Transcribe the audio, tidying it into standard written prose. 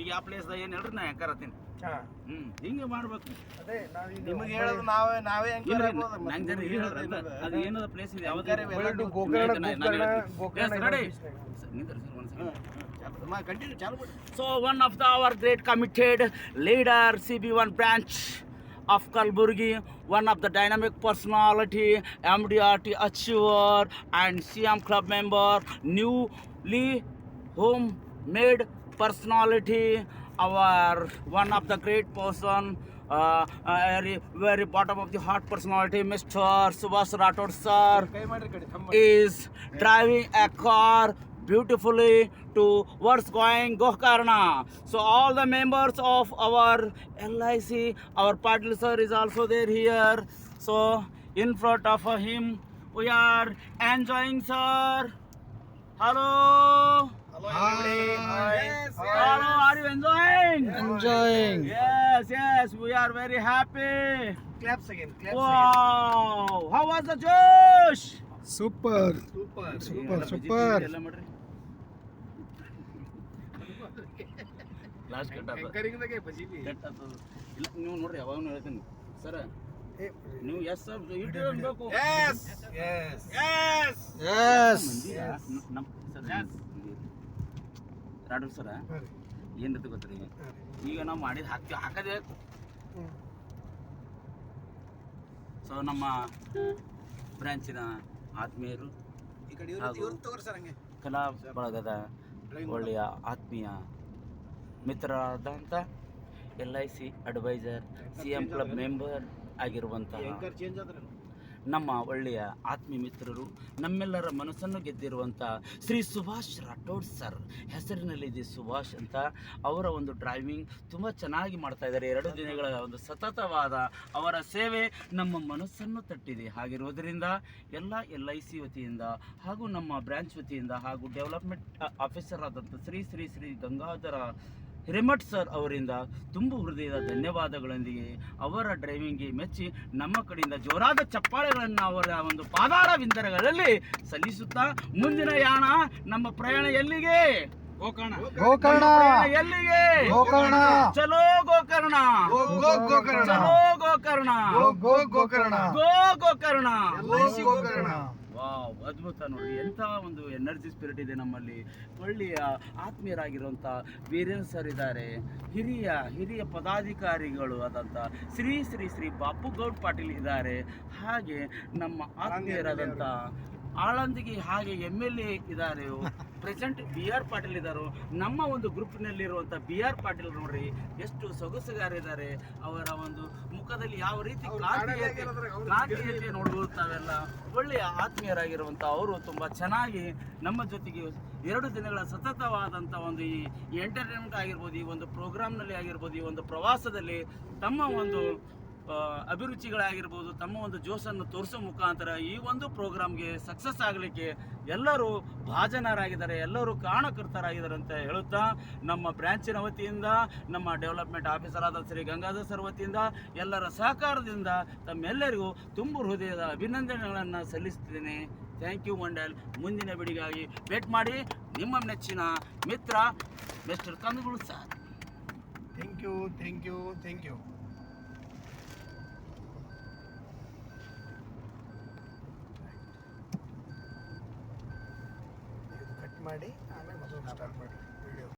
ಈಗ ಆ ಪ್ಲೇಸ್ದಾಗ ಏನು ಹೇಳ್ರಿ ನಾ ಆ್ಯಂಕರ್ ಹತ್ತೀನಿ. ಹಿಂಗೆ ಮಾಡ್ಬೇಕು. ನಿಮಗೆ ಹೇಳೋದು ನಾವೇ ಅದು ಏನದ ಪ್ಲೇಸ್ ಇದೆ So one of our great committed leader, CB1 branch of Kalburgi, one of the dynamic personality, MDRT achiever and CM club member, newly home-made personality, our one of the great person, very bottom of the heart personality, Mr. Subhash Rathod sir is driving a car beautifully towards going Gokarna. So all the members of our LIC, our Patil sir is also there here. So in front of him we are enjoying sir. Hello. Hi. Hello, are you enjoying? Enjoying. Yes, we are very happy. Claps again. Wow, how was the Josh? Super. ಎಲ್ಲ ಮಾಡ್ರಿ. Last cut ಆಗ್ತದೆ. ಇಲ್ಲ ನೀವು ನೋಡ್ರಿ ಯಾವಾಗ ಹೇಳ್ತೀನಿ sir, ನೀವು S YouTube ಅನ್ಬೇಕು. ನಮ್ಮ ಸರ್ ರಾಡೋರ್ ಸರ ಏನಿರುತ್ತೆ ಗೊತ್ತ್ರಿ, ಈಗ ನಾವು ಮಾಡಿದ ಹಾಕದೇ. ಸೊ ನಮ್ಮ ಬ್ರಾಂಚಿನ ಆತ್ಮೀಯರು ಕಲಾ ಬಳಗದ ಒಳ್ಳೆಯ ಆತ್ಮೀಯ ಮಿತ್ರರಾದಂಥ LIC advisor, CM club member ಆಗಿರುವಂತಹ ನಮ್ಮ ಒಳ್ಳೆಯ ಆತ್ಮೀಯ ಮಿತ್ರರು, ನಮ್ಮೆಲ್ಲರ ಮನಸ್ಸನ್ನು ಗೆದ್ದಿರುವಂಥ ಶ್ರೀ ಸುಭಾಷ್ ರಾಠೋಡ್ ಸರ್, ಹೆಸರಿನಲ್ಲಿದೆ ಸುಭಾಷ್ ಅಂತ. ಅವರ ಒಂದು ಡ್ರೈವಿಂಗ್ ತುಂಬ ಚೆನ್ನಾಗಿ ಮಾಡ್ತಾ ಇದ್ದಾರೆ. 2 ದಿನಗಳ ಒಂದು ಸತತವಾದ ಅವರ ಸೇವೆ ನಮ್ಮ ಮನಸ್ಸನ್ನು ತಟ್ಟಿದೆ. ಹಾಗಿರುವುದರಿಂದ ಎಲ್ಲ LIC ವತಿಯಿಂದ ಹಾಗೂ ನಮ್ಮ ಬ್ರಾಂಚ್ ವತಿಯಿಂದ ಹಾಗೂ ಡೆವಲಪ್ಮೆಂಟ್ ಆಫೀಸರ್ ಆದಂಥ ಶ್ರೀ ಗಂಗಾಧರ ಹಿರೇಮಠ್ ಸರ್ ಅವರಿಂದ ತುಂಬ ಹೃದಯದ ಧನ್ಯವಾದಗಳೊಂದಿಗೆ ಅವರ ಡ್ರೈವಿಂಗ್ಗೆ ಮೆಚ್ಚಿ ನಮ್ಮ ಕಡೆಯಿಂದ ಜೋರಾದ ಚಪ್ಪಾಳೆಗಳನ್ನು ಅವರ ಒಂದು ಪಾದಾರ ವಿಂದರಗಳಲ್ಲಿ ಸಲ್ಲಿಸುತ್ತಾ ಮುಂದಿನ ಯಾಣ ನಮ್ಮ ಪ್ರಯಾಣ ಎಲ್ಲಿಗೆ? ಗೋಕರ್ಣ. ಎಲ್ಲಿಗೆ? ಗೋಕರ್ಣ. ಚಲೋ ಗೋಕರ್ಣ. ಚಲೋ ಗೋಕರ್ಣ. ಗೋಕರ್ಣ. ವಾವ್, ಅದ್ಭುತ ನೋಡ್ರಿ, ಎಂಥ ಒಂದು ಎನರ್ಜಿ ಸ್ಪಿರಿಟ್ ಇದೆ ನಮ್ಮಲ್ಲಿ. ಒಳ್ಳೆಯ ಆತ್ಮೀಯರಾಗಿರುವಂಥ ವೀರೇಂದ್ರ ಸರ್ ಇದ್ದಾರೆ, ಹಿರಿಯ ಪದಾಧಿಕಾರಿಗಳು ಆದಂಥ ಶ್ರೀ ಬಾಪುಗೌಡ್ ಪಾಟೀಲ್ ಇದ್ದಾರೆ, ಹಾಗೆ ನಮ್ಮ ಆತ್ಮೀಯರಾದಂಥ ಆಳಂದಿಗೆ ಹಾಗೆ MLA ಇದ್ದಾರೆ, ಪ್ರೆಸೆಂಟ್ BR ಪಾಟೀಲ್ ಇದ್ದಾರೆ. ನಮ್ಮ ಒಂದು ಗ್ರೂಪ್ನಲ್ಲಿರುವಂಥ BR ಪಾಟೀಲ್ ನೋಡ್ರಿ ಎಷ್ಟು ಸೊಗಸುಗಾರಿದ್ದಾರೆ. ಅವರ ಒಂದು ಮುಖದಲ್ಲಿ ಯಾವ ರೀತಿ ಕ್ರಾಂತಿಯತೆ ನೋಡ್ಬೋದು ತಾವೆಲ್ಲ. ಒಳ್ಳೆಯ ಆತ್ಮೀಯರಾಗಿರುವಂಥ ಅವರು ತುಂಬ ಚೆನ್ನಾಗಿ ನಮ್ಮ ಜೊತೆಗೆ 2 ದಿನಗಳ ಸತತವಾದಂಥ ಒಂದು ಈ ಎಂಟರ್ಟೈನ್ಮೆಂಟ್ ಆಗಿರ್ಬೋದು, ಈ ಒಂದು ಪ್ರೋಗ್ರಾಮ್ನಲ್ಲಿ ಆಗಿರ್ಬೋದು, ಈ ಒಂದು ಪ್ರವಾಸದಲ್ಲಿ ತಮ್ಮ ಒಂದು ಅಭಿರುಚಿಗಳಾಗಿರ್ಬೋದು, ತಮ್ಮ ಒಂದು ಜೋಶನ್ನು ತೋರಿಸೋ ಮುಖಾಂತರ ಈ ಒಂದು ಪ್ರೋಗ್ರಾಮ್ಗೆ ಸಕ್ಸಸ್ ಆಗಲಿಕ್ಕೆ ಎಲ್ಲರೂ ಭಾಜನರಾಗಿದ್ದಾರೆ, ಎಲ್ಲರೂ ಕಾರಣಕರ್ತರಾಗಿದ್ದಾರೆ ಅಂತ ಹೇಳುತ್ತಾ, ನಮ್ಮ ಬ್ರಾಂಚಿನ ವತಿಯಿಂದ, ನಮ್ಮ ಡೆವಲಪ್ಮೆಂಟ್ ಆಫೀಸರ್ ಆದ ಶ್ರೀ ಗಂಗಾಧರ್ ಸರ್ ವತಿಯಿಂದ, ಎಲ್ಲರ ಸಹಕಾರದಿಂದ ತಮ್ಮೆಲ್ಲರಿಗೂ ತುಂಬ ಹೃದಯದ ಅಭಿನಂದನೆಗಳನ್ನು ಸಲ್ಲಿಸುತ್ತೇನೆ. Thank you Mandal. ಮುಂದಿನ ವಿಡಿಯೋಗಾಗಿ ವೇಟ್ ಮಾಡಿ. ನಿಮ್ಮ ನೆಚ್ಚಿನ ಮಿತ್ರ mister Kandagulu sir. Thank you. ಮಾಡಿ ಆಮೇಲೆ ಮತ್ತೊಂದು ಸ್ಟಾರ್ಟ್ ಮಾಡಿ.